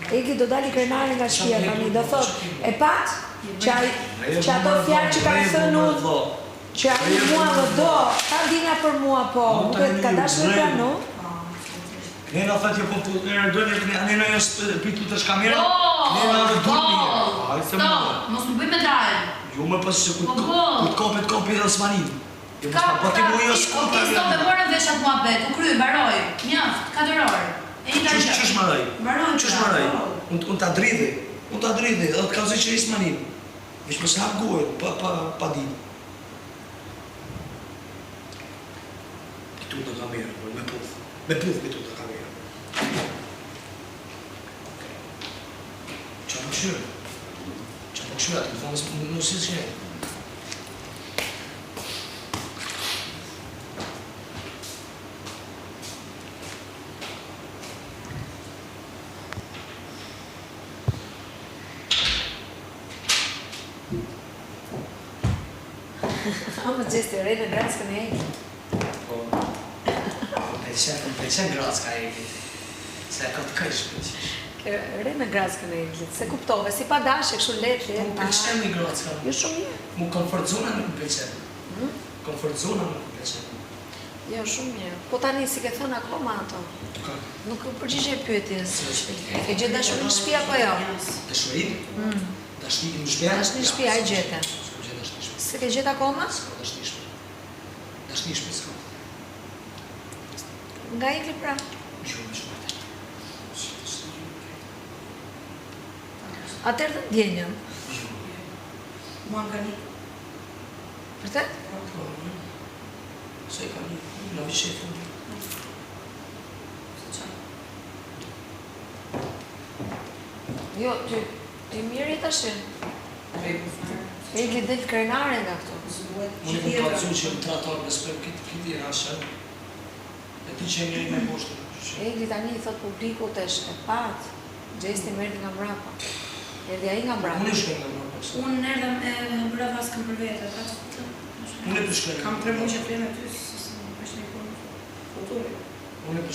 Egli do dali krenari nga shtëpia tani, do thot, e pat që ato fjalë që kanë thënë unë, që ai mua më do, ka ndjenja për mua po, nuk e ka dashur me pranu. Nena thati po dojmë nena jo pitu të shkamerën. Nena do durmi. Mos më bëj me drejt. Jo më pas se ku kopi Osmanin. Jo mos po ti mu jo skuta. Okej, stop, e morën veshat muhabet, u kry, mbaroj. Mjaft, 4 orë. Ç'është marraj? Ç'është marraj? Unë ta dridhi. Unë ta dridhi, edhe të kallëzoj që Osmanin. Veç mos hap gojë, pa ditë. Pitu në kamerë, me puth pitu në kamerë. Qa më këshyrë? Qa më këshyrë atë, në fondës në si që njëjë. Më gjesti, rejnë në Grackën e Eglit. Më pëlqen Gracka e Eglit. Se e ka të kësh pëlqish. Rejnë në Grackën e Eglit, se kuptove, si pa dashe, kështu leti. Më pëlqen i Gracka. Jo shumë mirë. Mu komfort zona nuk më pëlqen. Komfort zona nuk më pëlqen. Jo shumë mirë. Po tani si ke thënë akoma ato? Nuk përgjigje pyetjes. E gjetë dashurin në shtëpi apo jo? Dashurin? Dashurin në shtëpi? Dashurin në shtëpi, a i gjete? Se ke gjetë akoma? Dashni shpe s'ka. Nga Egli pra? Jo, me shumë të Atër të ndjenjën? Mua nga një. Vërtet? Se ka një, në vishetë. Jo, ty mirë i tashin? Egli del krenare nga këto. Unë më pacu që më tratar me spem këti rashën. E ti që e njëri me poshtë. Egli tani i thot publiku të e pat, gjesti më erdi nga mrapa. Erdi a i nga mrapa. Unë e shkoj nga mrapa. Unë erdhëm e brava s'kam për vete, Unë e për shkoj. Kam 3 muaj që të veme ty, se është një punë futuri. Unë e për shkoj.